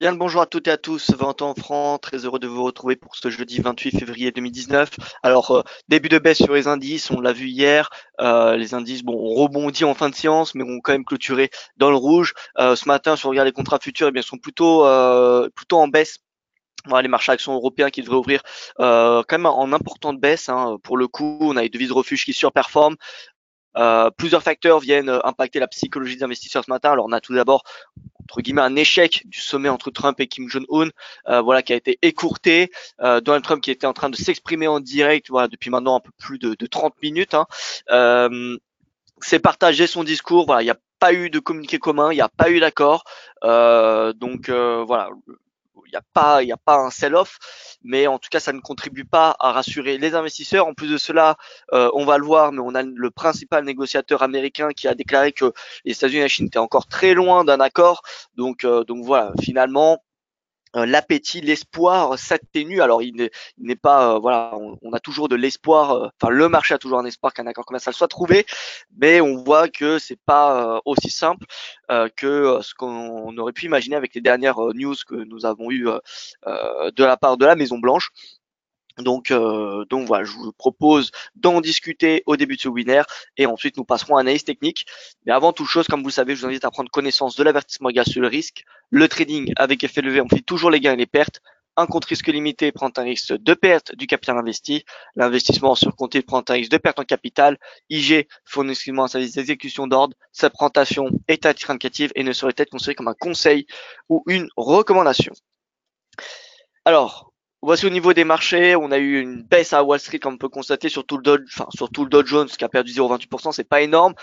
Bien le bonjour à toutes et à tous, Valentin Franc, très heureux de vous retrouver pour ce jeudi 28 février 2019. Alors, début de baisse sur les indices, on l'a vu hier, les indices ont rebondi en fin de séance, mais ont quand même clôturé dans le rouge. Ce matin, si on regarde les contrats futurs, eh bien, sont plutôt en baisse. Voilà, les marchés actions européens qui devraient ouvrir quand même en importante baisse, hein. Pour le coup, on a les devises refuges qui surperforment. Plusieurs facteurs viennent impacter la psychologie des investisseurs ce matin. Alors, on a tout d'abord entre guillemets un échec du sommet entre Trump et Kim Jong-un, voilà, qui a été écourté. Donald Trump qui était en train de s'exprimer en direct, voilà, depuis maintenant un peu plus de 30 minutes, hein. C'est partagé son discours, voilà, il n'y a pas eu de communiqué commun, il n'y a pas eu d'accord, voilà, il y a pas un sell-off, mais en tout cas, ça ne contribue pas à rassurer les investisseurs. En plus de cela, on va le voir, mais on a le principal négociateur américain qui a déclaré que les États-Unis et la Chine étaient encore très loin d'un accord. Donc voilà, finalement, l'appétit, l'espoir s'atténue. Alors il n'est pas, voilà, on a toujours de l'espoir. Enfin, le marché a toujours un espoir qu'un accord commercial soit trouvé, mais on voit que c'est pas aussi simple que ce qu'on aurait pu imaginer avec les dernières news que nous avons eues de la part de la Maison Blanche. Donc voilà, je vous propose d'en discuter au début de ce webinaire et ensuite nous passerons à l'analyse technique. Mais avant toute chose, comme vous le savez, je vous invite à prendre connaissance de l'avertissement égal sur le risque. Le trading avec effet levé, on fait toujours les gains et les pertes. Un compte risque limité prend un risque de perte du capital investi. L'investissement sur compte prend un risque de perte en capital. IG fournit exclusivement un service d'exécution d'ordre. Sa présentation est à titre indicatif et ne saurait être considérée comme un conseil ou une recommandation. Alors, voici au niveau des marchés, on a eu une baisse à Wall Street comme on peut constater surtout le Dow Jones qui a perdu 0,28%, c'est pas énorme.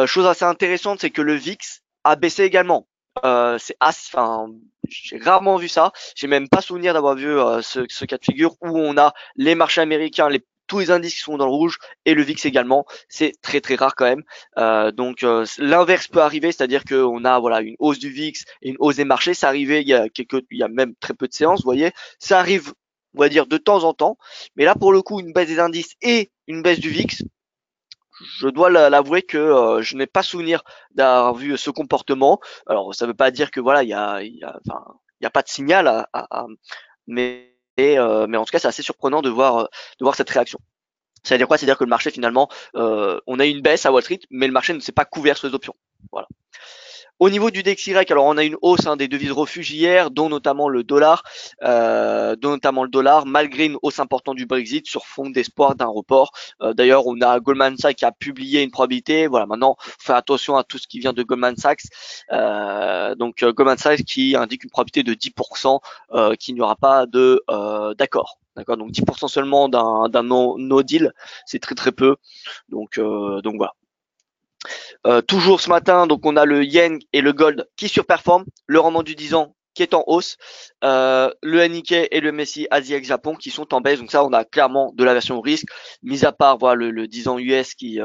Chose assez intéressante, c'est que le VIX a baissé également. J'ai rarement vu ça. J'ai même pas souvenir d'avoir vu ce cas de figure où on a les marchés américains, tous les indices qui sont dans le rouge et le VIX également. C'est très très rare quand même. L'inverse peut arriver, c'est-à-dire qu'on a voilà une hausse du VIX et une hausse des marchés. Ça arrivait il y a même très peu de séances, vous voyez. Ça arrive, on va dire de temps en temps. Mais là pour le coup, une baisse des indices et une baisse du VIX, je dois l'avouer que je n'ai pas souvenir d'avoir vu ce comportement. Alors ça ne veut pas dire que voilà il y a pas de signal mais en tout cas c'est assez surprenant de voir cette réaction. Ça veut dire quoi? C'est-à-dire que le marché finalement, on a eu une baisse à Wall Street, mais le marché ne s'est pas couvert sur les options. Voilà. Au niveau du DXY, alors on a une hausse des devises refuges hier, dont notamment le dollar, malgré une hausse importante du Brexit sur fond d'espoir d'un report. D'ailleurs, on a Goldman Sachs qui a publié une probabilité. Voilà, maintenant, faut faire attention à tout ce qui vient de Goldman Sachs. Goldman Sachs qui indique une probabilité de 10% qu'il n'y aura pas de d'accord. D'accord, donc 10% seulement d'un no deal, c'est très très peu. Donc voilà. Toujours ce matin, donc on a le yen et le gold qui surperforment, le rendement du 10 ans qui est en hausse, le Nikkei et le MSCI Asie ex Japon qui sont en baisse. Donc ça, on a clairement de la version risque, mis à part voilà le 10 ans US qui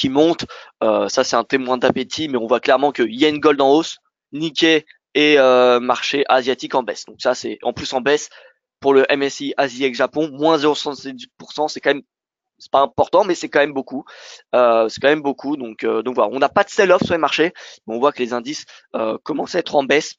monte. Ça, c'est un témoin d'appétit, mais on voit clairement que yen gold en hausse, Nikkei et marché asiatique en baisse. Donc ça, c'est en plus en baisse pour le MSCI Asie ex Japon, moins 0,78%, c'est pas important, mais c'est quand même beaucoup. C'est quand même beaucoup. Donc voilà, on n'a pas de sell-off sur les marchés, mais on voit que les indices commencent à être en baisse.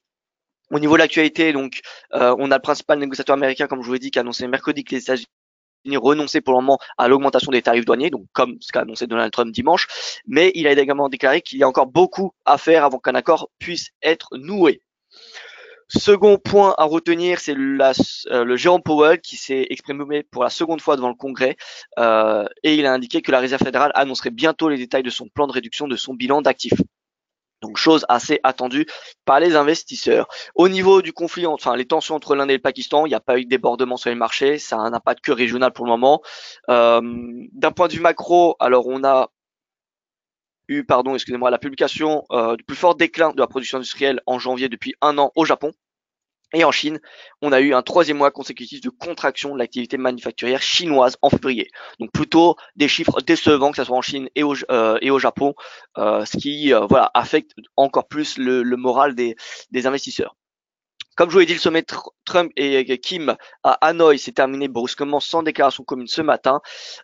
Au niveau de l'actualité, donc, on a le principal négociateur américain, comme je vous l'ai dit, qui a annoncé mercredi que les États-Unis renonçaient pour le moment à l'augmentation des tarifs douaniers, donc comme ce qu'a annoncé Donald Trump dimanche. Mais il a également déclaré qu'il y a encore beaucoup à faire avant qu'un accord puisse être noué. Second point à retenir, c'est le Jérôme Powell qui s'est exprimé pour la seconde fois devant le Congrès et il a indiqué que la Réserve fédérale annoncerait bientôt les détails de son plan de réduction de son bilan d'actifs. Donc chose assez attendue par les investisseurs. Au niveau du conflit, enfin les tensions entre l'Inde et le Pakistan, il n'y a pas eu de débordement sur les marchés, ça a un impact que régional pour le moment. D'un point de vue macro, alors on a eu, pardon, excusez-moi, la publication du plus fort déclin de la production industrielle en janvier depuis un an au Japon. Et en Chine, on a eu un troisième mois consécutif de contraction de l'activité manufacturière chinoise en février. Donc plutôt des chiffres décevants, que ce soit en Chine et au Japon, ce qui voilà affecte encore plus le moral des investisseurs. Comme je vous l'ai dit, le sommet Trump et Kim à Hanoï s'est terminé brusquement sans déclaration commune ce matin.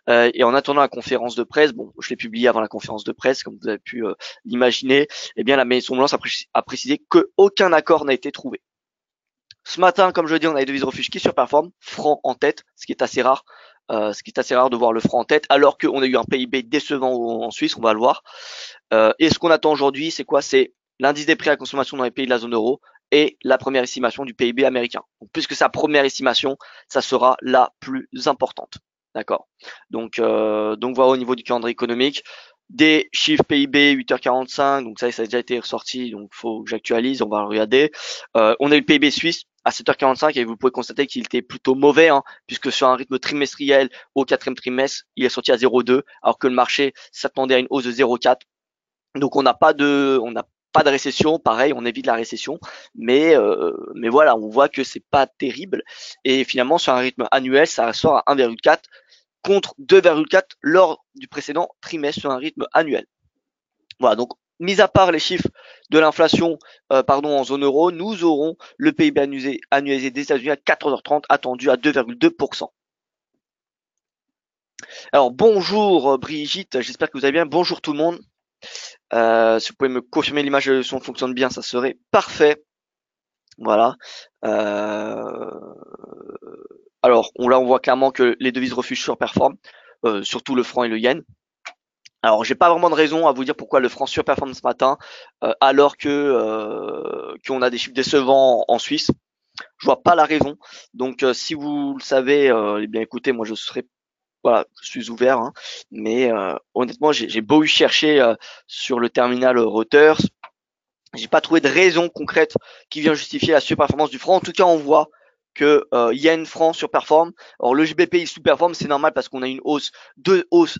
Et en attendant la conférence de presse, bon, je l'ai publié avant la conférence de presse, comme vous avez pu l'imaginer, eh bien la Maison Blanche a précisé qu'aucun accord n'a été trouvé. Ce matin, comme je le dis, on a les devises refuges qui surperforment, franc en tête, ce qui est assez rare. De voir le franc en tête, alors qu'on a eu un PIB décevant en Suisse, on va le voir. Et ce qu'on attend aujourd'hui, c'est quoi? C'est l'indice des prix à la consommation dans les pays de la zone euro et la première estimation du PIB américain. Donc, puisque sa première estimation, ça sera la plus importante. D'accord. Donc voilà au niveau du calendrier économique. Des chiffres PIB 8h45, donc ça a déjà été ressorti, donc faut que j'actualise, on va le regarder. On a eu le PIB suisse à 7h45 et vous pouvez constater qu'il était plutôt mauvais, hein, puisque sur un rythme trimestriel au quatrième trimestre, il est sorti à 0,2, alors que le marché s'attendait à une hausse de 0,4. Donc on n'a pas de récession, pareil, on évite la récession, mais voilà, on voit que c'est pas terrible. Et finalement, sur un rythme annuel, ça sort à 1,4 contre 2,4 lors du précédent trimestre sur un rythme annuel. Voilà, donc mis à part les chiffres de l'inflation en zone euro, nous aurons le PIB annualisé des États-Unis à 14h30 attendu à 2,2%. Alors bonjour Brigitte, j'espère que vous allez bien. Bonjour tout le monde. Si vous pouvez me confirmer l'image de son fonctionne bien, ça serait parfait. Voilà. Alors là on voit clairement que les devises refuges surperforment, surtout le franc et le yen. Alors j'ai pas vraiment de raison à vous dire pourquoi le franc surperforme ce matin, alors que qu'on a des chiffres décevants en Suisse. Je vois pas la raison. Donc si vous le savez, eh bien écoutez, moi je suis ouvert, hein. Mais honnêtement, j'ai beau y chercher sur le terminal Reuters, j'ai pas trouvé de raison concrète qui vient justifier la surperformance du franc. En tout cas, on voit que yen franc surperforme. Alors le GBP il sous-performe, c'est normal parce qu'on a une deux hausses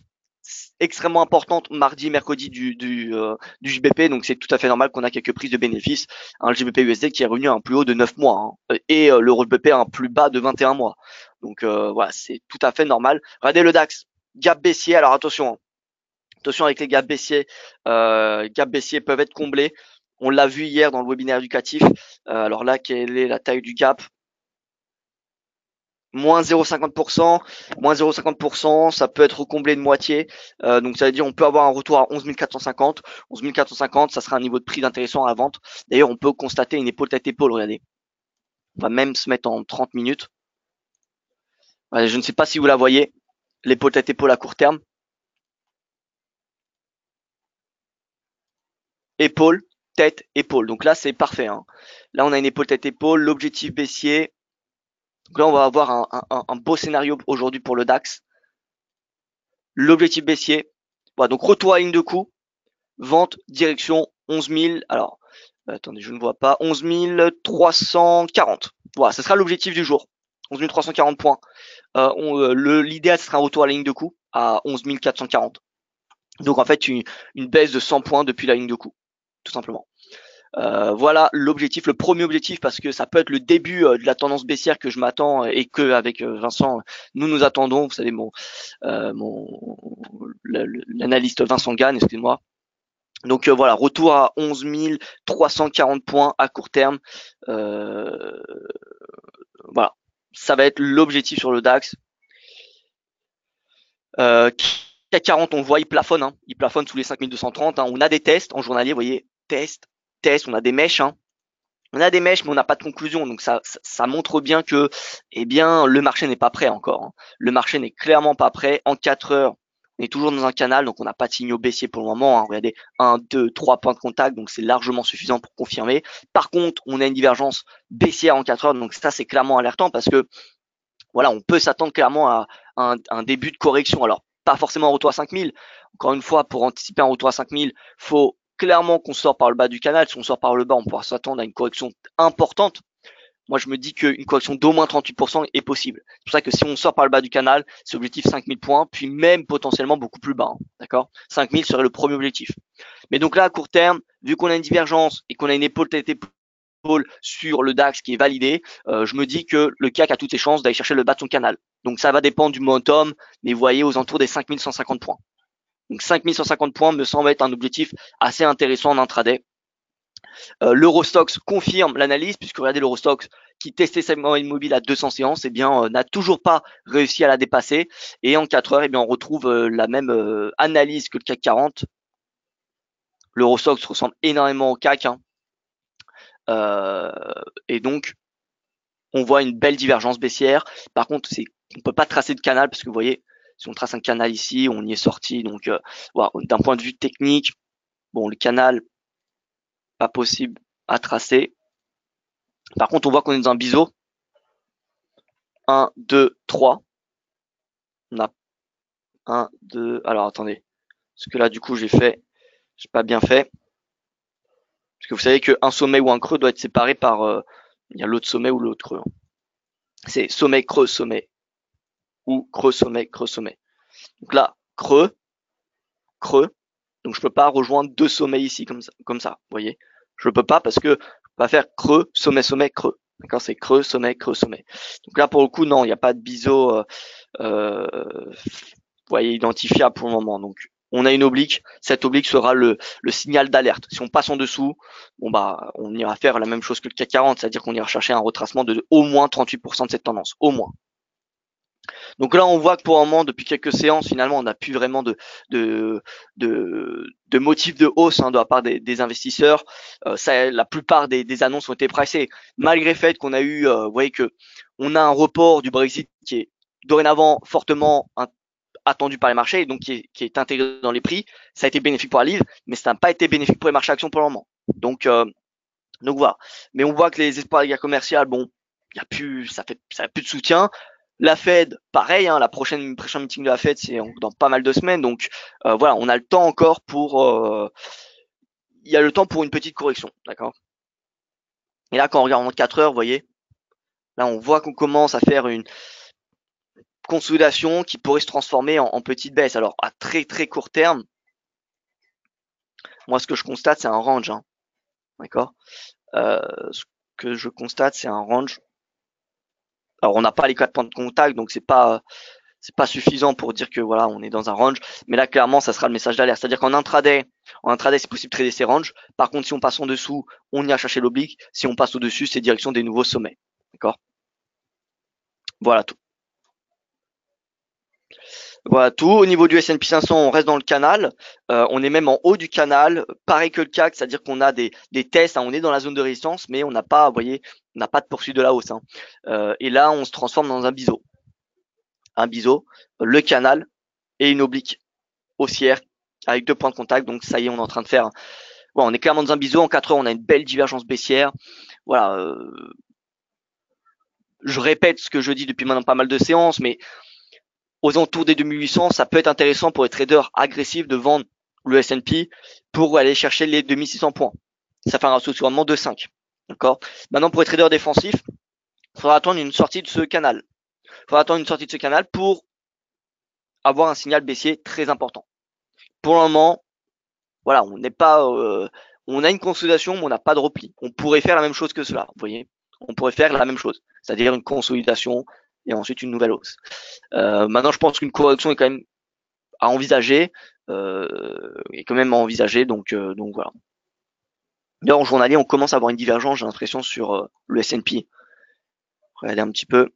extrêmement importantes mardi et mercredi du JBP, donc c'est tout à fait normal qu'on a quelques prises de bénéfices. Le GBP USD qui est revenu à un plus haut de 9 mois, hein, et l'euro BP à un plus bas de 21 mois. Donc voilà, c'est tout à fait normal. Regardez le DAX, gap baissier. Alors attention avec les gaps baissiers peuvent être comblés. On l'a vu hier dans le webinaire éducatif. Alors là, quelle est la taille du gap? Moins 0,50%, moins 0,50%, ça peut être recomblé de moitié. Donc ça veut dire on peut avoir un retour à 11 450. 11 450, ça sera un niveau de prix intéressant à la vente. D'ailleurs, on peut constater une épaule tête épaule, regardez. On va même se mettre en 30 minutes. Je ne sais pas si vous la voyez, l'épaule tête épaule à court terme. Épaule, tête, épaule. Donc là, c'est parfait, hein. Là, on a une épaule tête épaule, l'objectif baissier. Donc là, on va avoir un beau scénario aujourd'hui pour le DAX. L'objectif baissier. Voilà, donc retour à ligne de coup. Vente, direction 11 000. Alors, attendez, je ne vois pas. 11 340. Voilà, ce sera l'objectif du jour. 11 340 points. L'idéal, ce sera un retour à la ligne de coup à 11 440. Donc en fait, une baisse de 100 points depuis la ligne de coup, tout simplement. Voilà l'objectif, le premier objectif, parce que ça peut être le début de la tendance baissière que je m'attends et que avec Vincent nous attendons. Vous savez l'analyste Vincent Gagne, excusez-moi. Donc voilà, retour à 11 340 points à court terme. Voilà, ça va être l'objectif sur le DAX. CAC 40, on le voit, il plafonne, hein. Il plafonne sous les 5230. Hein. On a des tests en journalier, vous voyez, test, on a des mèches, hein. On a des mèches, mais on n'a pas de conclusion. Donc ça montre bien que, eh bien, le marché n'est pas prêt encore, hein. Le marché n'est clairement pas prêt. En 4 heures, on est toujours dans un canal, donc on n'a pas de signaux baissiers pour le moment, hein. Regardez, 1, 2, 3 points de contact, donc c'est largement suffisant pour confirmer. Par contre, on a une divergence baissière en 4 heures, donc ça c'est clairement alertant parce que voilà, on peut s'attendre clairement à un début de correction. Alors, pas forcément un retour à 5000. Encore une fois, pour anticiper un retour à 5000, faut clairement qu'on sort par le bas du canal. Si on sort par le bas, on pourra s'attendre à une correction importante. Moi, je me dis qu'une correction d'au moins 38% est possible. C'est pour ça que si on sort par le bas du canal, c'est objectif 5000 points, puis même potentiellement beaucoup plus bas. Hein, d'accord? 5000 serait le premier objectif. Mais donc là, à court terme, vu qu'on a une divergence et qu'on a une épaule tête épaule sur le DAX qui est validé, je me dis que le CAC a toutes ses chances d'aller chercher le bas de son canal. Donc ça va dépendre du momentum, mais vous voyez aux alentours des 5150 points. Donc 5150 points me semble être un objectif assez intéressant en intraday. L'Eurostoxx confirme l'analyse, puisque regardez l'Eurostoxx qui testait sa moyenne mobile à 200 séances, n'a toujours pas réussi à la dépasser. Et en 4 heures, on retrouve la même analyse que le CAC 40. L'Eurostoxx ressemble énormément au CAC, hein. Et donc, on voit une belle divergence baissière. Par contre, on peut pas tracer de canal parce que vous voyez, si on trace un canal ici, on y est sorti. Donc, voilà, d'un point de vue technique, bon, le canal, pas possible à tracer. Par contre, on voit qu'on est dans un biseau. 1, 2, 3. On a 1, 2. Alors, attendez. Parce que là, du coup, j'ai pas bien fait. Parce que vous savez qu'un sommet ou un creux doit être séparé par, il y a l'autre sommet ou l'autre creux. C'est sommet, creux, sommet. Ou creux, sommet, creux, sommet. Donc là, creux, creux. Donc je peux pas rejoindre deux sommets ici comme ça, vous voyez. Je peux pas parce que je peux pas faire creux, sommet, sommet, creux. D'accord, c'est creux, sommet, creux, sommet. Donc là pour le coup non, il n'y a pas de biseau vous voyez, identifiable pour le moment. Donc on a une oblique, cette oblique sera le signal d'alerte. Si on passe en dessous, bon bah on ira faire la même chose que le CAC 40, c'est-à-dire qu'on ira chercher un retracement de au moins 38% de cette tendance, au moins. Donc là, on voit que pour un moment, depuis quelques séances, finalement, on n'a plus vraiment de motifs de hausse de la part des investisseurs. La plupart des annonces ont été pricées, malgré le fait qu'on a eu, vous voyez que on a un report du Brexit qui est dorénavant fortement attendu par les marchés, et donc qui est intégré dans les prix. Ça a été bénéfique pour la livre, mais ça n'a pas été bénéfique pour les marchés actions pour le moment. Donc voilà. Mais on voit que les espoirs de guerre commerciale, bon, il y a plus, ça a plus de soutien. La Fed, pareil, le prochain meeting de la Fed, c'est dans pas mal de semaines. Donc voilà, on a le temps encore il y a le temps pour une petite correction, d'accord. Et là, quand on regarde en 4 heures, vous voyez, là, on voit qu'on commence à faire une consolidation qui pourrait se transformer en petite baisse. Alors, à très très court terme, moi, ce que je constate, c'est un range, d'accord. Ce que je constate, c'est un range. Alors, on n'a pas les 4 points de contact, donc c'est pas suffisant pour dire que voilà, on est dans un range. Mais là, clairement, ça sera le message d'alerte. C'est-à-dire qu'en intraday, c'est possible de trader ces ranges. Par contre, si on passe en dessous, on ira chercher l'oblique. Si on passe au-dessus, c'est direction des nouveaux sommets. D'accord? Voilà tout. Voilà tout. Au niveau du S&P 500, on reste dans le canal. On est même en haut du canal. Pareil que le CAC, c'est-à-dire qu'on a des tests. On est dans la zone de résistance, mais on n'a pas, vous voyez, on n'a pas de poursuite de la hausse. Et là, on se transforme dans un biseau. Un biseau, le canal et une oblique haussière avec 2 points de contact. Donc ça y est, on est en train de faire. Voilà, on est clairement dans un biseau. En 4 heures, on a une belle divergence baissière. Voilà. Je répète ce que je dis depuis maintenant pas mal de séances, mais aux alentours des 2800, ça peut être intéressant pour les traders agressifs de vendre le S&P pour aller chercher les 2600 points. Ça fait un ratio de rendement de 5. D'accord. Maintenant, pour les traders défensifs, il faudra attendre une sortie de ce canal. Il faudra attendre une sortie de ce canal pour avoir un signal baissier très important. Pour le moment, voilà, on n'est pas, on a une consolidation, mais on n'a pas de repli. On pourrait faire la même chose que cela, vous voyez. On pourrait faire la même chose, c'est-à-dire une consolidation et ensuite une nouvelle hausse. Maintenant, je pense qu'une correction est quand même à envisager, est quand même à envisager, donc voilà. D'ailleurs, en journalier, on commence à avoir une divergence, j'ai l'impression, sur le S&P. Regardez un petit peu.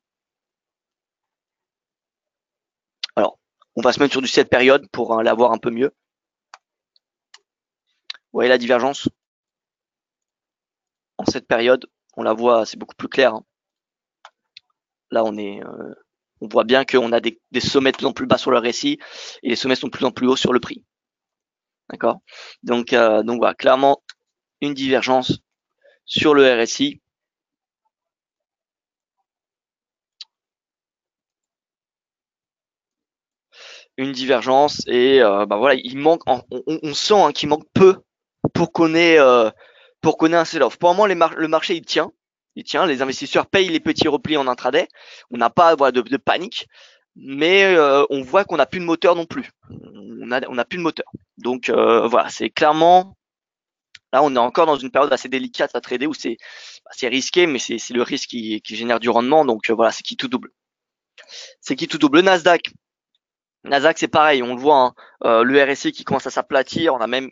Alors, on va se mettre sur du 7 périodes pour l'avoir un peu mieux. Vous voyez la divergence en cette période, on la voit, c'est beaucoup plus clair. Là, on voit bien qu'on a des sommets de plus en plus bas sur le RSI et les sommets sont de plus en plus hauts sur le prix. D'accord. Donc voilà, clairement une divergence sur le RSI. Une divergence et voilà, il manque, on sent qu'il manque peu pour qu'on ait un sell-off. Pour le moment, le marché il tient, les investisseurs payent les petits replis en intraday. On n'a pas de panique, mais on voit qu'on n'a plus de moteur non plus. On n'a plus de moteur. Donc voilà, c'est clairement là, on est encore dans une période assez délicate à trader où c'est risqué, mais c'est le risque qui génère du rendement. Donc voilà, c'est qui tout double. Le Nasdaq, c'est pareil, on le voit, le RSI qui commence à s'aplatir, on a même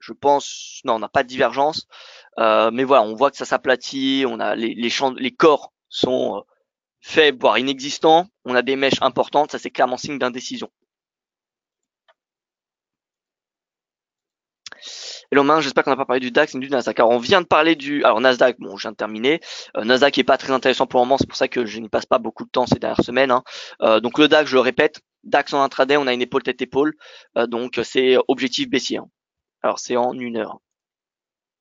Je pense, non, on n'a pas de divergence. Mais voilà, on voit que ça s'aplatit, on a les corps sont faibles, voire inexistants. On a des mèches importantes, ça c'est clairement signe d'indécision. Et Romain, j'espère qu'on n'a pas parlé du DAX ni du Nasdaq. Alors on vient de parler alors Nasdaq, bon, je viens de terminer. Nasdaq est pas très intéressant pour le moment, c'est pour ça que je n'y passe pas beaucoup de temps ces dernières semaines. Hein. Donc le DAX, je le répète, DAX en intraday, on a une épaule tête épaule, donc c'est objectif baissier. Hein. Alors c'est en 1 heure.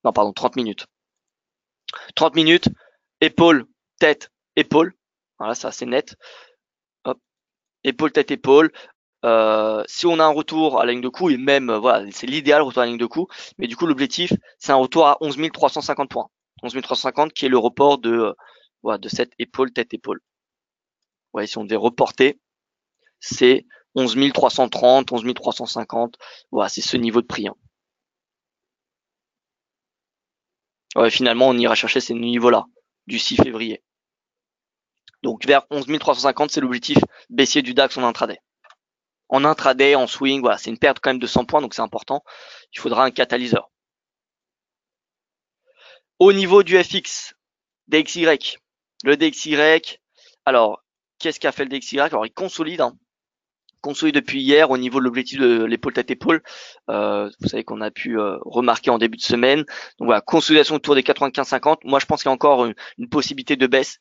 Non, pardon, 30 minutes. 30 minutes, épaule, tête, épaule. Voilà, ça c'est net. Hop. Épaule, tête, épaule. Si on a un retour à la ligne de coup, et même, voilà, c'est l'idéal retour à la ligne de coup, mais du coup, l'objectif, c'est un retour à 11 350 points. 11 350 qui est le report voilà, de cette épaule, tête, épaule. Ouais, si on devait reporter, c'est 11 330, 11 350. Voilà, c'est ce niveau de prix. Hein. Ouais, finalement, on ira chercher ces niveaux-là du 6 février. Donc, vers 11 350, c'est l'objectif baissier du DAX en intraday. En intraday, en swing, voilà, c'est une perte quand même de 100 points, donc c'est important. Il faudra un catalyseur. Au niveau du FX, DXY, le DXY, alors, qu'est-ce qu'a fait le DXY? Alors, il consolide, hein. Consolide depuis hier au niveau de l'objectif de l'épaule tête épaule. Vous savez qu'on a pu remarquer en début de semaine. Donc voilà, consolidation autour des 95,50. Moi, je pense qu'il y a encore une possibilité de baisse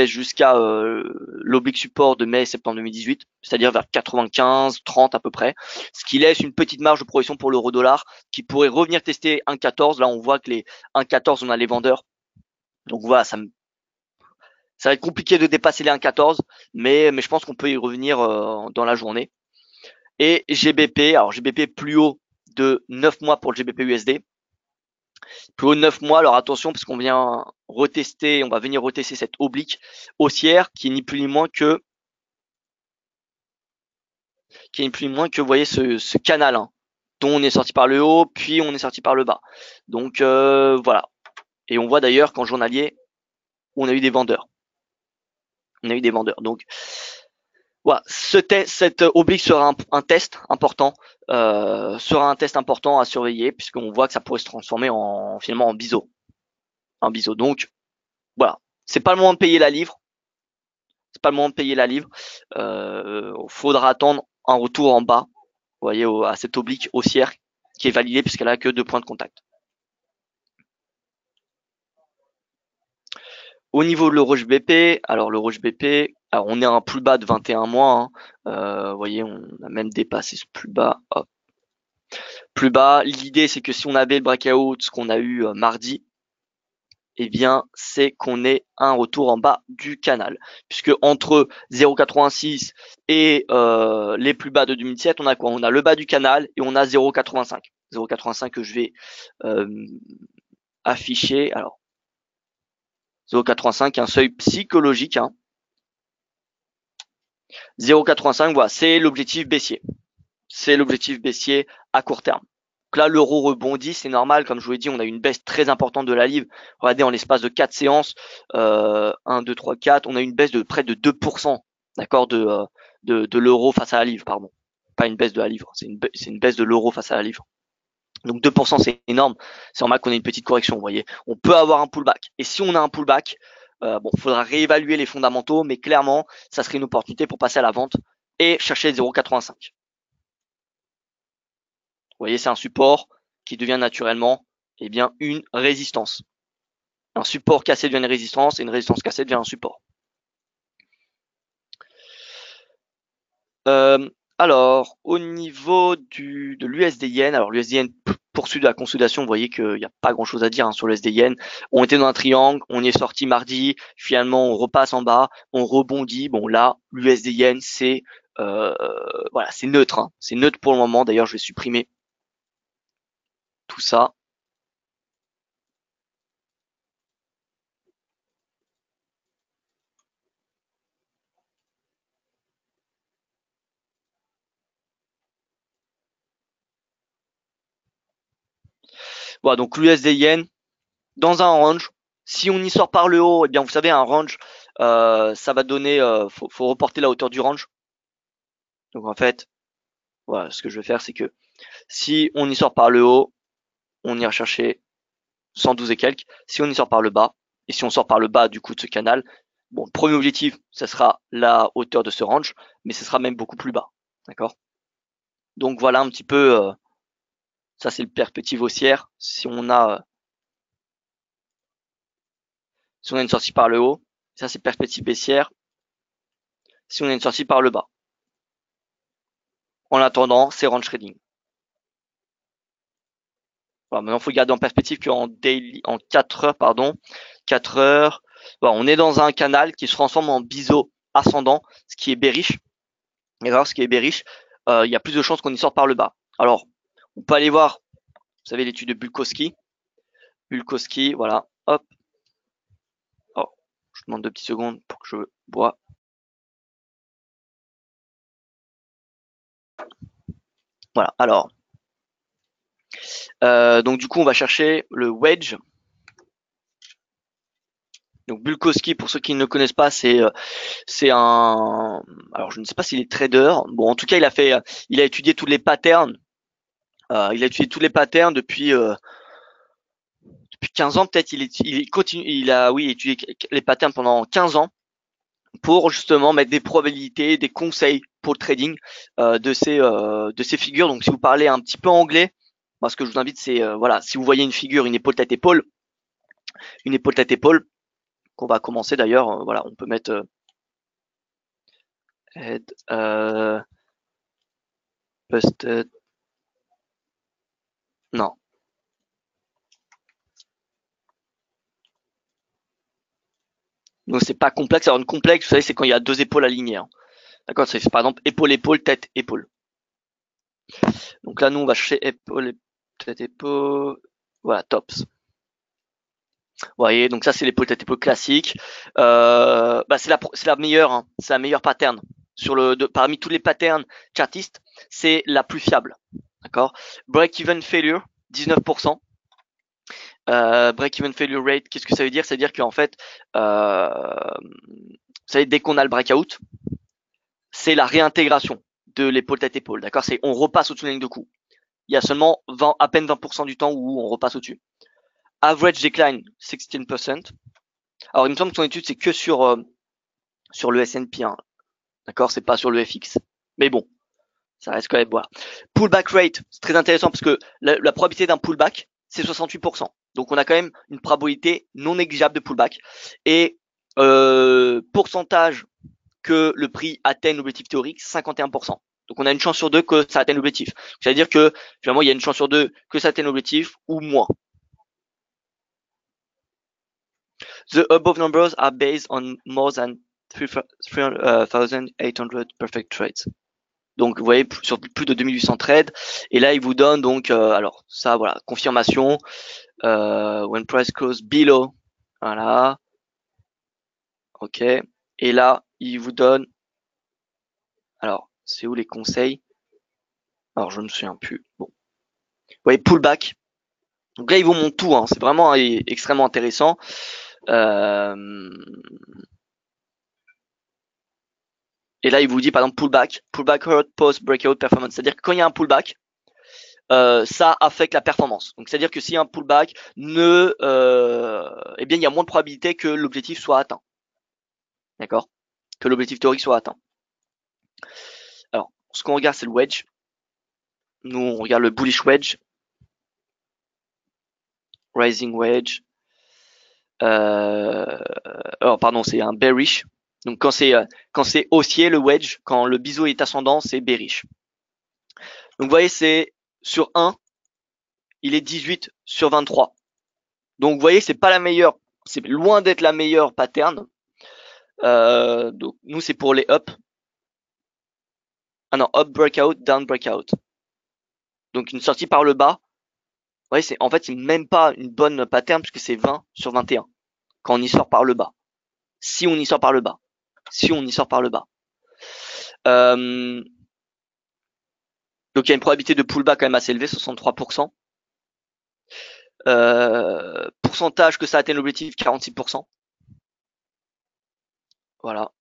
jusqu'à l'oblique support de mai et septembre 2018, c'est-à-dire vers 95, 30 à peu près, ce qui laisse une petite marge de progression pour l'euro-dollar qui pourrait revenir tester 1,14. Là, on voit que les 1,14, on a les vendeurs. Donc voilà, ça va être compliqué de dépasser les 1,14, mais je pense qu'on peut y revenir dans la journée. Et GBP, alors GBP plus haut de 9 mois pour le GBP USD. Plus haut de 9 mois, alors attention parce qu'on vient retester, on va venir retester cette oblique haussière qui est ni plus ni moins que vous voyez ce canal hein, dont on est sorti par le haut, puis on est sorti par le bas. Donc voilà. Et on voit d'ailleurs qu'en journalier, on a eu des vendeurs. Donc voilà, cette oblique sera un test important, sera un test important à surveiller puisqu'on voit que ça pourrait se transformer finalement en biseau. Un biseau. Donc voilà, c'est pas le moment de payer la livre. Faudra attendre un retour en bas, vous voyez, à cette oblique haussière qui est validée puisqu'elle a que 2 points de contact. Au niveau de l'euro GBP, alors l'euro GBP, alors on est à un plus bas de 21 mois. Hein. Vous voyez, on a même dépassé ce plus bas. Hop. Plus bas. L'idée, c'est que si on avait le breakout, ce qu'on a eu mardi, eh bien, c'est qu'on ait un retour en bas du canal. Puisque entre 0,86 et les plus bas de 2007, on a quoi? On a le bas du canal et on a 0,85. 0,85 que je vais afficher. Alors, 0,85, un seuil psychologique. Hein. 0,85, voilà, c'est l'objectif baissier. C'est l'objectif baissier à court terme. Donc là, l'euro rebondit, c'est normal. Comme je vous l'ai dit, on a eu une baisse très importante de la livre. Regardez, en l'espace de 4 séances, 1, 2, 3, 4, on a eu une baisse de près de 2%, d'accord, de l'euro face à la livre, pardon. Pas une baisse de la livre, c'est une baisse de l'euro face à la livre. Donc 2%, c'est énorme. C'est normal qu'on ait une petite correction, vous voyez. On peut avoir un pullback. Et si on a un pullback, il faudra réévaluer les fondamentaux, mais clairement, ça serait une opportunité pour passer à la vente et chercher 0,85. Vous voyez, c'est un support qui devient naturellement une résistance. Un support cassé devient une résistance et une résistance cassée devient un support. Alors, au niveau de l'USD-Yen, alors l'USD-Yen poursuit de la consolidation, vous voyez qu'il n'y a pas grand-chose à dire hein, sur l'USD-Yen. On était dans un triangle, on y est sorti mardi, finalement on repasse en bas, on rebondit. Bon là, l'USD-Yen, c'est voilà, c'est neutre. Hein. C'est neutre pour le moment, d'ailleurs je vais supprimer tout ça. Voilà, donc l'USD yen dans un range. Si on y sort par le haut, eh bien vous savez un range, ça va donner, faut reporter la hauteur du range. Donc en fait, voilà, ce que je vais faire, c'est que Si on y sort par le haut, on ira chercher 112 et quelques. Si on y sort par le bas, et si on sort par le bas du coup de ce canal, bon, le premier objectif, ça sera la hauteur de ce range, mais ce sera même beaucoup plus bas. D'accord? Donc voilà un petit peu, ça c'est le perspective haussière. Si on a une sortie par le haut, ça c'est perspective baissière. Si on a une sortie par le bas. En attendant, c'est range trading. Voilà, maintenant, il faut garder en perspective qu'en daily, en 4 heures, pardon, 4 heures, voilà, on est dans un canal qui se transforme en biseau ascendant, ce qui est bearish. Et alors, ce qui est bearish, il y a plus de chances qu'on y sorte par le bas. Alors, on peut aller voir, vous savez, l'étude de Bulkowski. Bulkowski, voilà, hop. Oh, je demande 2 petites secondes pour que je bois. Voilà, alors. Donc, du coup, on va chercher le wedge. Donc Bulkowski, pour ceux qui ne le connaissent pas, c'est un, alors je ne sais pas s'il est trader. Bon, en tout cas, il a étudié tous les patterns. Il a étudié tous les patterns depuis 15 ans peut-être. Il continue, oui, étudié les patterns pendant 15 ans pour justement mettre des probabilités, des conseils pour le trading de ces figures. Donc si vous parlez un petit peu anglais, moi ce que je vous invite c'est voilà, si vous voyez une figure, une épaule tête épaule, qu'on va commencer d'ailleurs. Voilà, on peut mettre head busted. Non. Donc c'est pas complexe. Alors une complexe, vous savez, c'est quand il y a deux épaules alignées. Hein. D'accord, c'est par exemple épaule épaule tête épaule. Donc là nous on va chercher épaule tête épaule. Voilà, tops. Vous voyez, donc ça c'est l'épaule tête épaule classique. C'est la meilleure, hein. C'est la meilleure pattern parmi tous les patterns chartistes, c'est la plus fiable. D'accord. Break-even failure 19%. Break-even failure rate, qu'est-ce que ça veut dire? Ça veut dire qu'en fait, vous savez, dès qu'on a le breakout, c'est la réintégration de l'épaule tête épaule. D'accord, c'est on repasse au-dessus de la ligne de coup. Il y a seulement à peine 20% du temps où on repasse au-dessus. Average decline 16%. Alors il me semble que ton étude c'est que sur le S&P, hein. D'accord, c'est pas sur le FX. Mais bon, ça reste quand même voilà. Pullback rate, c'est très intéressant parce que la probabilité d'un pullback c'est 68%. Donc on a quand même une probabilité non négligeable de pullback et pourcentage que le prix atteigne l'objectif théorique, 51%. Donc on a une chance sur deux que ça atteigne l'objectif. C'est-à-dire que finalement il y a une chance sur deux que ça atteigne l'objectif ou moins. The above numbers are based on more than 3,800 perfect trades. Donc vous voyez sur plus de 2800 trades et là il vous donne donc alors ça voilà confirmation when price close below, voilà, ok, et là il vous donne, alors c'est où les conseils, alors je me souviens plus, bon, vous voyez pullback. Donc là, ils vous montrent tout, hein. C'est vraiment extrêmement intéressant. Et là, il vous dit par exemple pullback hurt post breakout performance. C'est-à-dire que quand il y a un pullback, ça affecte la performance. Donc c'est-à-dire que si un pullback eh bien il y a moins de probabilité que l'objectif soit atteint. D'accord? Que l'objectif théorique soit atteint. Alors, ce qu'on regarde, c'est le wedge. Nous, on regarde le bullish wedge. Rising wedge. Alors, pardon, c'est un bearish. Donc, quand c'est haussier, le wedge, quand le biseau est ascendant, c'est bearish. Donc, vous voyez, c'est sur 1, il est 18 sur 23. Donc, vous voyez, c'est pas la meilleure, c'est loin d'être la meilleure pattern. Donc, nous, c'est pour les up. Ah non, up breakout, down breakout. Donc, une sortie par le bas. Ouais, en fait, c'est même pas une bonne pattern puisque c'est 20 sur 21 quand on y sort par le bas. Si on y sort par le bas. Si on y sort par le bas. Donc il y a une probabilité de pullback quand même assez élevée, 63%. Pourcentage que ça atteigne l'objectif, 46%. Voilà.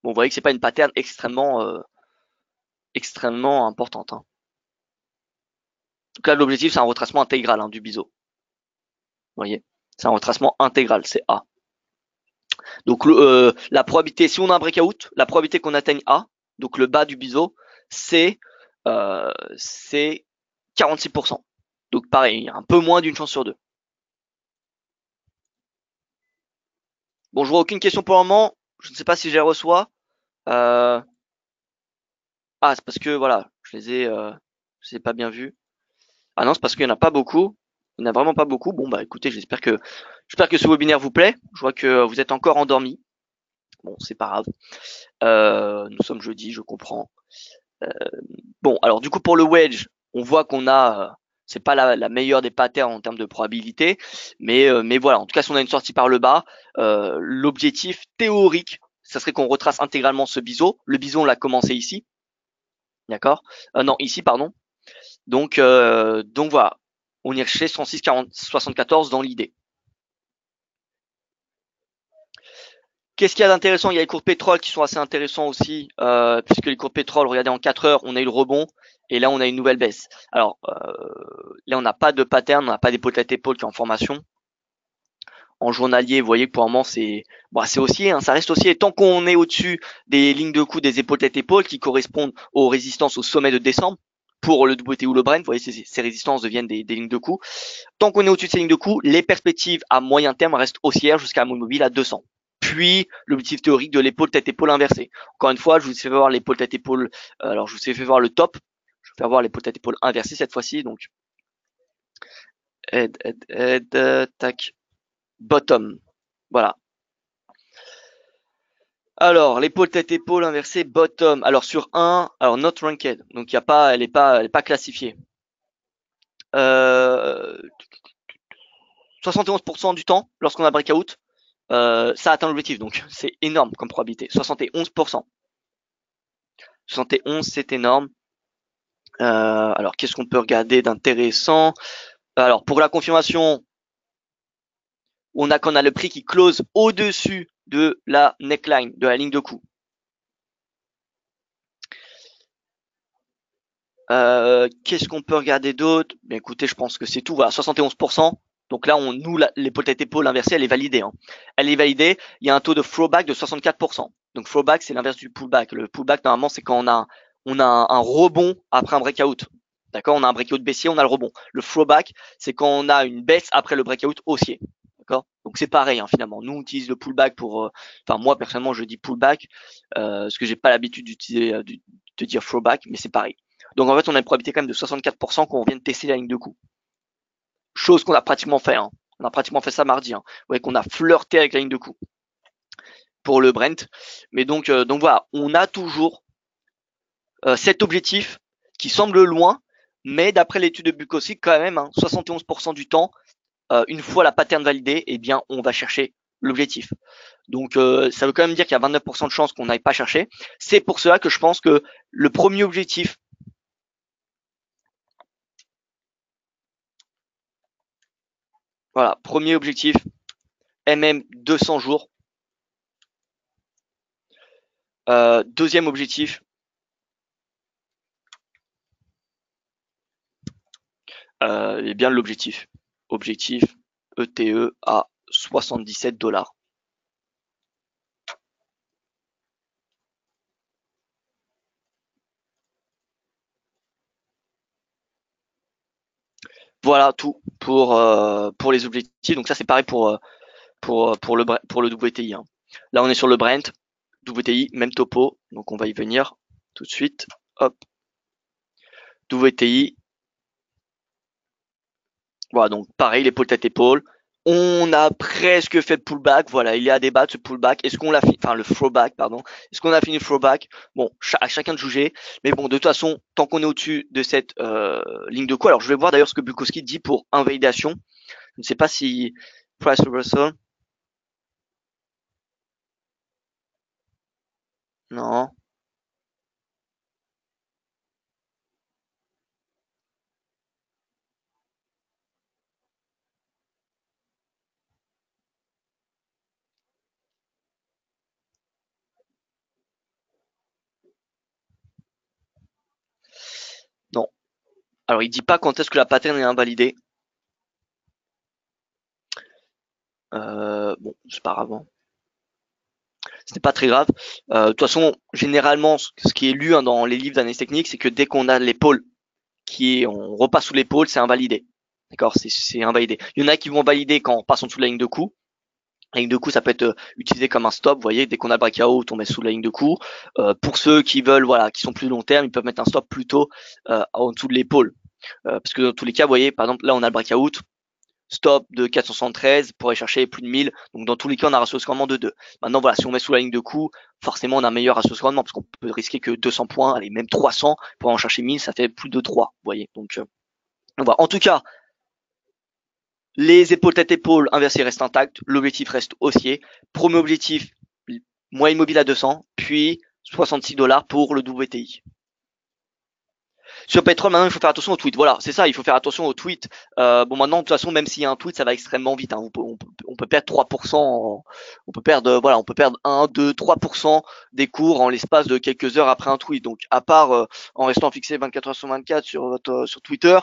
Bon, vous voyez que c'est pas une pattern extrêmement importante, hein. Donc là, l'objectif, c'est un retracement intégral, hein, du biseau. Vous voyez, c'est un retracement intégral, c'est A. Donc la probabilité, si on a un breakout, la probabilité qu'on atteigne A, donc le bas du biseau, c'est 46%. Donc pareil, un peu moins d'une chance sur deux. Bon, je vois aucune question pour le moment. Je ne sais pas si je les reçois. Euh, Ah, c'est parce que voilà, je les ai pas bien vus. Ah non, c'est parce qu'il y en a pas beaucoup. Il n'y en a vraiment pas beaucoup. Bon bah écoutez, j'espère que ce webinaire vous plaît. Je vois que vous êtes encore endormis. Bon, c'est pas grave. Nous sommes jeudi, je comprends. Euh, bon, alors du coup pour le wedge, on voit qu'on a, c'est pas la meilleure des patterns en termes de probabilité, mais voilà. En tout cas, si on a une sortie par le bas, l'objectif théorique, ça serait qu'on retrace intégralement ce biseau. Le biseau, on l'a commencé ici, d'accord? Non, ici, pardon. Donc voilà, on irait chez 106 40 74 dans l'idée. Qu'est-ce qu'il y a d'intéressant? Il y a les cours de pétrole qui sont assez intéressants aussi, puisque les cours de pétrole, regardez, en 4 heures, on a eu le rebond, et là, on a une nouvelle baisse. Alors, là, on n'a pas de pattern, on n'a pas d'épaule tête épaule qui est en formation. En journalier, vous voyez que pour le moment, c'est haussier, hein, ça reste haussier. Tant qu'on est au-dessus des lignes de coup des épaules tête épaule qui correspondent aux résistances au sommet de décembre, pour le WTI ou le Brent, vous voyez, ces résistances deviennent des lignes de coup. Tant qu'on est au-dessus de ces lignes de coup, les perspectives à moyen terme restent haussières jusqu'à un mobile à 200. Puis l'objectif théorique de l'épaule tête-épaule inversée. Encore une fois, je vous ai fait voir l'épaule tête-épaule. Alors je vous ai fait voir le top. Je vais faire voir l'épaule tête-épaule inversée cette fois-ci. Donc tac, bottom. Voilà. Alors l'épaule tête-épaule inversée, bottom. Alors sur 1, alors not ranked. Donc il y a pas, elle est pas classifiée. 71% du temps, lorsqu'on a breakout, ça atteint l'objectif. Donc c'est énorme comme probabilité. 71%. 71, c'est énorme. Alors qu'est-ce qu'on peut regarder d'intéressant? Alors pour la confirmation, on a qu'on a le prix qui close au-dessus de la neckline, de la ligne de coup. Qu'est-ce qu'on peut regarder d'autre? Bien écoutez, je pense que c'est tout. Voilà, 71%. Donc là, l'épaule tête épaule inversée, elle est validée, hein. Elle est validée. Il y a un taux de throwback de 64%. Donc throwback, c'est l'inverse du pullback. Le pullback, normalement, c'est quand on a un rebond après un breakout. D'accord? On a un breakout baissier, on a le rebond. Le throwback, c'est quand on a une baisse après le breakout haussier. D'accord? Donc c'est pareil, hein, finalement. Nous, on utilise le pullback pour, enfin moi personnellement, je dis pullback parce que j'ai pas l'habitude d'utiliser, de dire throwback, mais c'est pareil. Donc en fait, on a une probabilité quand même de 64% qu'on vienne tester la ligne de coup. Chose qu'on a pratiquement fait, hein. On a pratiquement fait ça mardi, hein. Vous voyez qu'on a flirté avec la ligne de coup pour le Brent. Mais donc voilà, on a toujours cet objectif qui semble loin, mais d'après l'étude de Bukowski, quand même, hein, 71% du temps, une fois la pattern validée, eh bien, on va chercher l'objectif. Donc ça veut quand même dire qu'il y a 29% de chances qu'on n'aille pas chercher. C'est pour cela que je pense que le premier objectif, voilà, premier objectif, MM 200 jours. Deuxième objectif, eh bien l'objectif. Objectif ETE à 77 $. Voilà tout pour les objectifs. Donc ça c'est pareil pour le WTI, hein. Là on est sur le Brent, WTI, même topo, donc on va y venir tout de suite. Hop, WTI. Voilà, donc pareil, l'épaule tête épaule. On a presque fait le pullback. Voilà, il est à débattre ce pullback. Est-ce qu'on l'a fini, enfin le throwback, pardon. Est-ce qu'on a fini le throwback? Bon, à chacun de juger. Mais bon, de toute façon, tant qu'on est au-dessus de cette ligne de coup. Alors, je vais voir d'ailleurs ce que Bukowski dit pour invalidation. Je ne sais pas si price reversal. Non. Alors, il dit pas quand est-ce que la pattern est invalidée. Bon, c'est pas grave, hein. Ce n'est pas très grave. De toute façon, généralement, ce qui est lu dans les livres d'analyse technique, c'est que dès qu'on a l'épaule on repasse sous l'épaule, c'est invalidé. D'accord, c'est invalidé. Il y en a qui vont valider quand on passe en dessous de la ligne de coup. La ligne de coup, ça peut être utilisé comme un stop. Vous voyez, dès qu'on a le breakout, on met sous la ligne de coup. Pour ceux qui veulent, voilà, qui sont plus long terme, ils peuvent mettre un stop plutôt en dessous de l'épaule. Parce que dans tous les cas, vous voyez, par exemple, là, on a le breakout, stop de 473 pour aller chercher plus de 1000. Donc, dans tous les cas, on a un ratio de rendement de 2. Maintenant, voilà, si on met sous la ligne de coup, forcément, on a un meilleur ratio de rendement parce qu'on peut risquer que 200 points, allez, même 300 pour en chercher 1000, ça fait plus de 3. Vous voyez, donc voilà. En tout cas, les épaules tête-épaule inversées restent intactes, l'objectif reste haussier. Premier objectif, moyenne mobile à 200, puis 66 $ pour le WTI. Sur pétrole, maintenant, il faut faire attention aux tweets. Voilà, c'est ça, il faut faire attention aux tweets. Bon, maintenant, de toute façon, même s'il y a un tweet, ça va extrêmement vite. Hein. On peut perdre 3%, on peut perdre, voilà, on peut perdre 1, 2, 3% des cours en l'espace de quelques heures après un tweet. Donc, à part en restant fixé 24 heures sur 24 sur Twitter,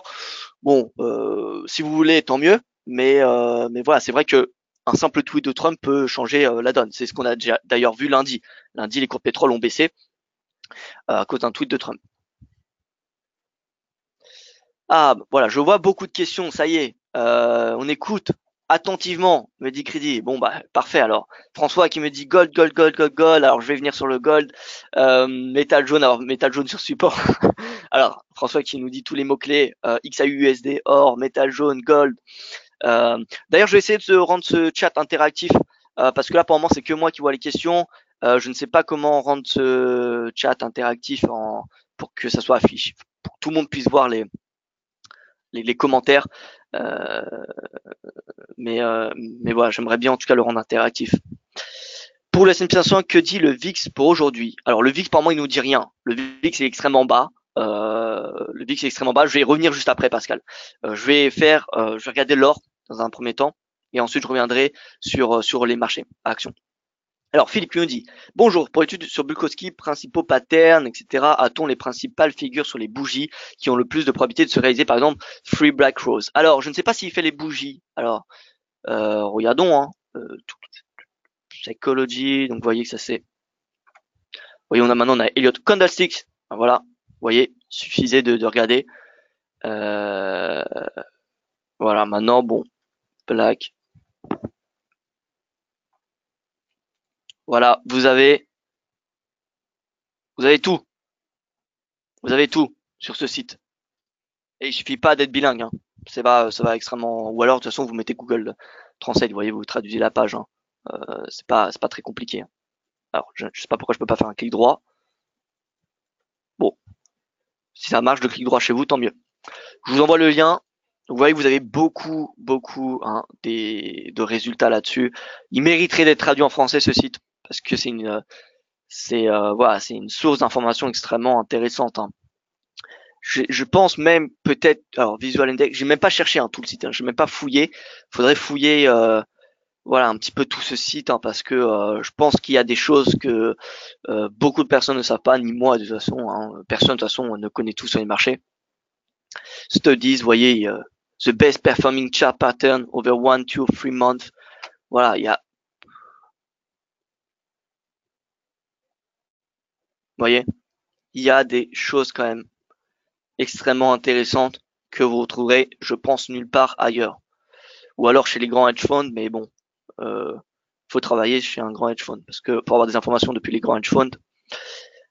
bon, si vous voulez, tant mieux. Mais voilà, c'est vrai que un simple tweet de Trump peut changer la donne. C'est ce qu'on a déjà d'ailleurs vu lundi. Lundi, les cours de pétrole ont baissé à cause d'un tweet de Trump. Ah, voilà, je vois beaucoup de questions, ça y est. On écoute attentivement, me dit Crédit. Bon, bah, parfait alors. François qui me dit gold, gold, gold, gold, gold. Alors, je vais venir sur le gold. Métal jaune, alors métal jaune sur support. Alors, François qui nous dit tous les mots-clés. XAUUSD, or, métal jaune, gold. D'ailleurs, je vais essayer de rendre ce chat interactif parce que là, pour le moment, c'est que moi qui vois les questions. Je ne sais pas comment rendre ce chat interactif pour que ça soit affiché, pour que tout le monde puisse voir les commentaires. Mais voilà, j'aimerais bien en tout cas le rendre interactif. Pour le S&P 500, que dit le VIX pour aujourd'hui? Alors le VIX, pour moi, il nous dit rien. Le VIX est extrêmement bas. Le VIX est extrêmement bas. Je vais y revenir juste après, Pascal. Je vais regarder l'or dans un premier temps, et ensuite je reviendrai sur les marchés à action. Alors Philippe nous dit bonjour, pour l'étude sur Bukowski, principaux patterns, etc. A-t-on les principales figures sur les bougies qui ont le plus de probabilité de se réaliser, par exemple Free Black Rose? Alors je ne sais pas s'il fait les bougies. Alors regardons, hein. Psychology, donc vous voyez que ça c'est. Vous voyez, maintenant on a Elliott Candlesticks. Voilà, vous voyez, il suffisait de regarder. Voilà, maintenant bon, Black. Voilà, vous avez tout. Vous avez tout sur ce site. Et il suffit pas d'être bilingue, hein. Ça va extrêmement. Ou alors de toute façon vous mettez Google Translate, vous voyez, vous traduisez la page. Hein. C'est pas très compliqué. Hein. Alors je sais pas pourquoi je peux pas faire un clic droit. Bon, si ça marche de clic droit chez vous, tant mieux. Je vous envoie le lien. Vous voyez que vous avez beaucoup hein, de résultats là-dessus. Il mériterait d'être traduit en français ce site parce que c'est une source d'information extrêmement intéressante. Hein. Je pense même peut-être, alors Visual Index, j'ai même pas cherché hein, tout le site, hein, j'ai même pas fouillé. Faudrait fouiller, voilà, un petit peu tout ce site, hein, parce que je pense qu'il y a des choses que beaucoup de personnes ne savent pas, ni moi de toute façon. Hein, personne de toute façon ne connaît tout sur les marchés. Studies, vous voyez, the best performing chart pattern over 1, 2, 3 months. Voilà, il y a, vous voyez, il y a des choses quand même extrêmement intéressantes que vous retrouverez, je pense, nulle part ailleurs. Ou alors chez les grands hedge funds, mais bon, faut travailler chez un grand hedge fund parce que pour avoir des informations depuis les grands hedge funds,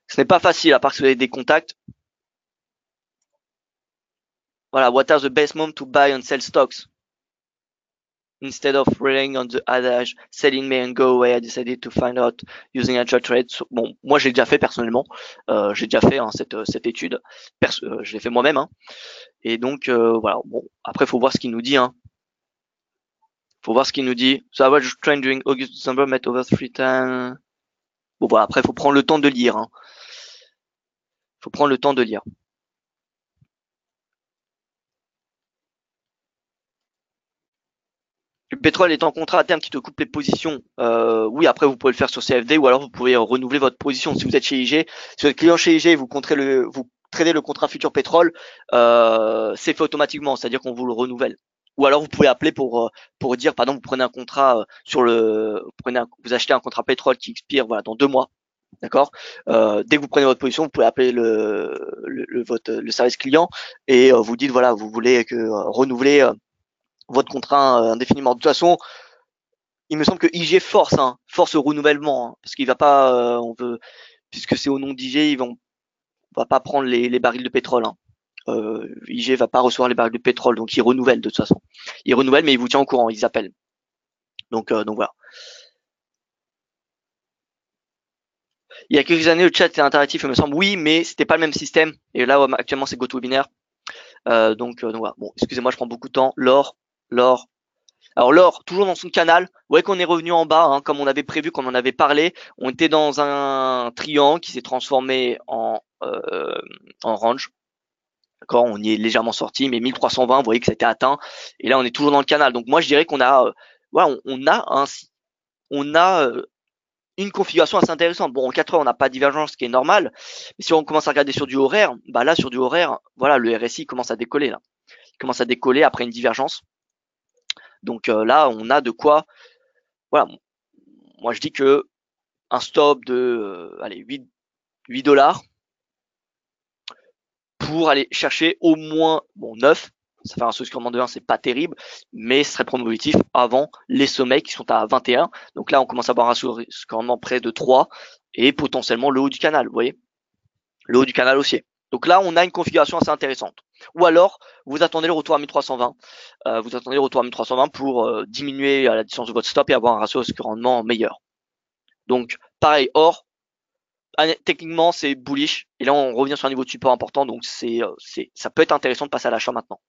ce n'est pas facile à part si vous avez des contacts. Voilà, what are the best moments to buy and sell stocks? Instead of relying on the adage selling may and go away, I decided to find out using a chart trade. Bon, moi j'ai déjà fait personnellement, j'ai déjà fait hein, cette étude, je l'ai fait moi-même, hein. Et donc voilà. Bon, après faut voir ce qu'il nous dit, hein. Faut voir ce qu'il nous dit. So average trend during August December met over 3 times. Bon voilà, après faut prendre le temps de lire, hein. Faut prendre le temps de lire. Le pétrole est en contrat à terme qui te coupe les positions. Oui, après vous pouvez le faire sur CFD ou alors vous pouvez renouveler votre position. Si vous êtes chez IG, si vous êtes client chez IG, vous trader le contrat futur pétrole, c'est fait automatiquement, c'est-à-dire qu'on vous le renouvelle. Ou alors vous pouvez appeler pour dire, pardon, vous prenez un contrat vous achetez un contrat pétrole qui expire voilà dans 2 mois, d'accord. Dès que vous prenez votre position, vous pouvez appeler le service client et vous dites voilà, vous voulez renouveler votre contrat indéfiniment. De toute façon, il me semble que IG force au renouvellement, hein, parce qu'il va pas, puisque c'est au nom d'IG, on va pas prendre les barils de pétrole, hein. IG va pas recevoir les barils de pétrole, donc ils renouvellent de toute façon. Ils renouvellent, mais ils vous tiennent au courant, ils appellent. Donc voilà. Il y a quelques années, le chat était interactif, il me semble. Oui, mais c'était pas le même système. Et là, actuellement, c'est GoToWebinar. Donc voilà. Bon, excusez-moi, je prends beaucoup de temps. L'or. Alors l'or, toujours dans son canal. Vous voyez qu'on est revenu en bas, hein, comme on avait prévu, comme on en avait parlé. On était dans un triangle qui s'est transformé en range. D'accord, on y est légèrement sorti, mais 1320, vous voyez que ça a été atteint. Et là, on est toujours dans le canal. Donc moi, je dirais qu'on a, voilà, on a une configuration assez intéressante. Bon, en 4 heures, on n'a pas de divergence, ce qui est normal. Mais si on commence à regarder sur du horaire, bah là, sur du horaire, voilà, le RSI commence à décoller là. Il commence à décoller après une divergence. Donc là, on a de quoi. Voilà, moi je dis que un stop de allez 8 dollars pour aller chercher au moins 9. Ça fait un souscription de 1, c'est pas terrible, mais ce serait promotif avant les sommets qui sont à 21. Donc là, on commence à avoir un souscription près de 3 et potentiellement le haut du canal, vous voyez, le haut du canal haussier. Donc là, on a une configuration assez intéressante. Ou alors, vous attendez le retour à 1320. Vous attendez le retour à 1320 pour diminuer la distance de votre stop et avoir un ratio de rendement meilleur. Donc, pareil, or, techniquement, c'est bullish. Et là, on revient sur un niveau de support important. Donc, ça peut être intéressant de passer à l'achat maintenant.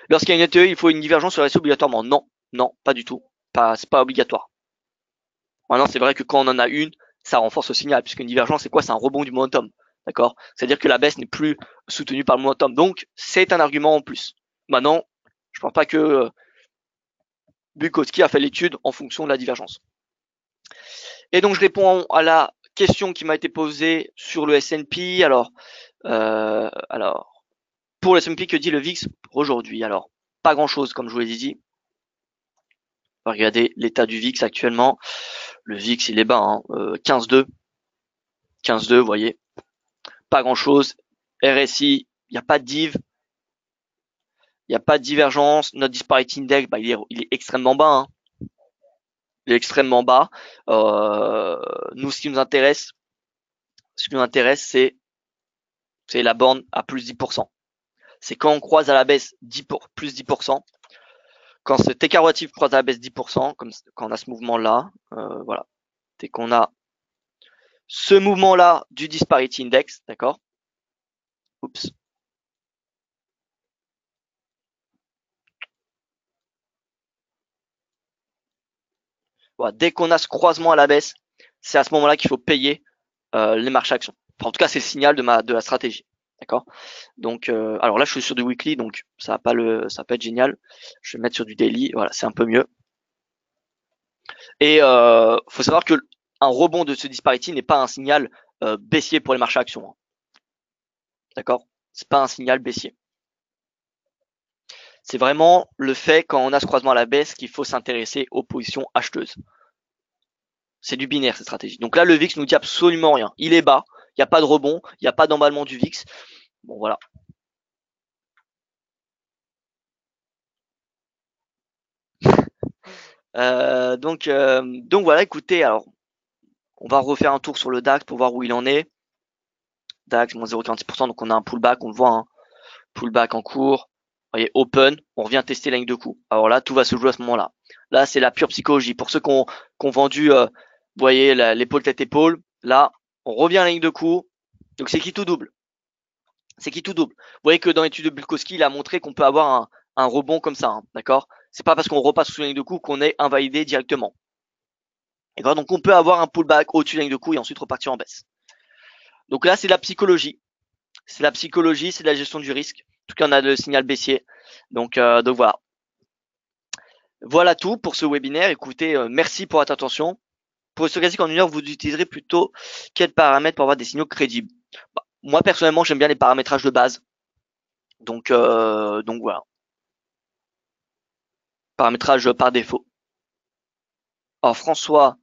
Lorsqu'il y a une ETE, il faut une divergence sur le RSI obligatoirement. Non, pas du tout. C'est pas obligatoire. Maintenant, c'est vrai que quand on en a une, ça renforce le signal, puisqu'une divergence, c'est quoi? C'est un rebond du momentum. D'accord? C'est-à-dire que la baisse n'est plus soutenue par le momentum. Donc, c'est un argument en plus. Maintenant, je ne pense pas que Bukowski a fait l'étude en fonction de la divergence. Et donc, je réponds à la question qui m'a été posée sur le S&P. Alors, pour le S&P, que dit le VIX aujourd'hui? Alors, pas grand-chose, comme je vous l'ai dit. On va regarder l'état du VIX actuellement. Le VIX, il est bas, hein, 15,2. 15,2, vous voyez. Pas grand-chose. RSI, il n'y a pas de div. Il n'y a pas de divergence. Notre disparity index, bah, il est extrêmement bas, hein. Il est extrêmement bas. Nous, ce qui nous intéresse, c'est la borne à plus 10%. C'est quand on croise à la baisse plus 10%. Quand cet écart relatif croise à la baisse 10%, comme quand on a ce mouvement-là, voilà. Dès qu'on a ce mouvement-là du disparity index, d'accord? Oups. Voilà, dès qu'on a ce croisement à la baisse, c'est à ce moment-là qu'il faut payer les marchés actions. Enfin, en tout cas, c'est le signal de la stratégie. D'accord? Donc, alors là, je suis sur du weekly, donc ça va pas être génial. Je vais mettre sur du daily. Voilà, c'est un peu mieux. Et faut savoir que un rebond de ce disparity n'est pas un signal baissier pour les marchés actions, hein. D'accord? C'est pas un signal baissier. C'est vraiment le fait, quand on a ce croisement à la baisse, qu'il faut s'intéresser aux positions acheteuses. C'est du binaire, cette stratégie. Donc là, le VIX nous dit absolument rien. Il est bas, il n'y a pas de rebond, il n'y a pas d'emballement du VIX. Bon, voilà. Donc voilà, écoutez, alors, on va refaire un tour sur le DAX pour voir où il en est. DAX, moins 0,46%, donc on a un pullback, on le voit, hein. Pullback en cours. Vous voyez, open, on revient tester la ligne de coup. Alors là, tout va se jouer à ce moment-là. Là, c'est la pure psychologie. Pour ceux qui ont vendu, vous voyez, l'épaule tête-épaule, là, on revient à la ligne de coup. Donc c'est qui tout double. C'est qui tout double. Vous voyez que dans l'étude de Bukowski, il a montré qu'on peut avoir un rebond comme ça, hein, d'accord? C'est pas parce qu'on repasse sous la ligne de coup qu'on est invalidé directement. D'accord? Donc on peut avoir un pullback au-dessus de la ligne de coup et ensuite repartir en baisse. Donc là, c'est la psychologie. C'est la psychologie, c'est la gestion du risque. En tout cas, on a le signal baissier. Donc voilà. Voilà tout pour ce webinaire. Écoutez, merci pour votre attention. Pour ce classique en une heure, vous utiliserez plutôt quels paramètres pour avoir des signaux crédibles? moi personnellement, j'aime bien les paramétrages de base. Donc voilà, paramétrage par défaut. Alors François,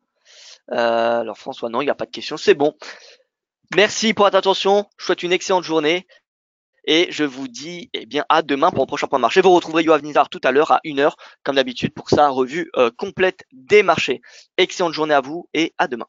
non, il n'y a pas de question, c'est bon. Merci pour votre attention. Je vous souhaite une excellente journée. Et je vous dis eh bien à demain pour un prochain point de marché. Vous retrouverez Yoav Nizar tout à l'heure à 1h, comme d'habitude, pour sa revue complète des marchés. Excellente journée à vous et à demain.